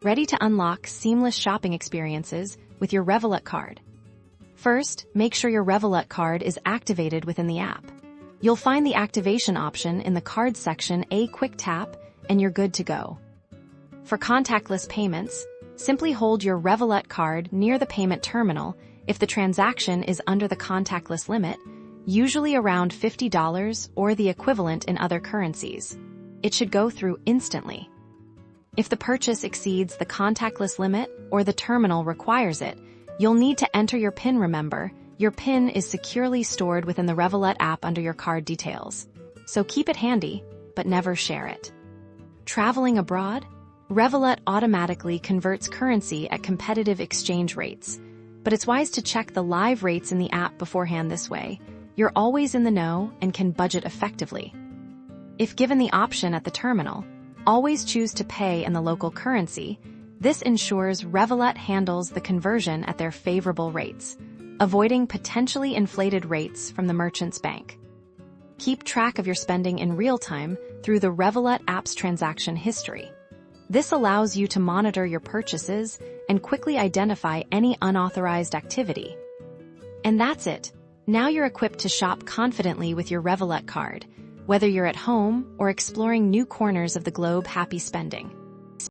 ready to unlock seamless shopping experiences with your Revolut card. First, make sure your Revolut card is activated within the app. You'll find the activation option in the Cards section. A quick tap, and you're good to go. For contactless payments, simply hold your Revolut card near the payment terminal if the transaction is under the contactless limit, usually around $50 or the equivalent in other currencies. It should go through instantly. If the purchase exceeds the contactless limit or the terminal requires it, you'll need to enter your PIN. Remember, your PIN is securely stored within the Revolut app under your card details, so keep it handy, but never share it. Traveling abroad? Revolut automatically converts currency at competitive exchange rates, but it's wise to check the live rates in the app beforehand. This way, you're always in the know and can budget effectively. If given the option at the terminal, always choose to pay in the local currency. This ensures Revolut handles the conversion at their favorable rates, avoiding potentially inflated rates from the merchant's bank. Keep track of your spending in real time through the Revolut app's transaction history. This allows you to monitor your purchases and quickly identify any unauthorized activity. And that's it. Now you're equipped to shop confidently with your Revolut card, whether you're at home or exploring new corners of the globe. Happy spending!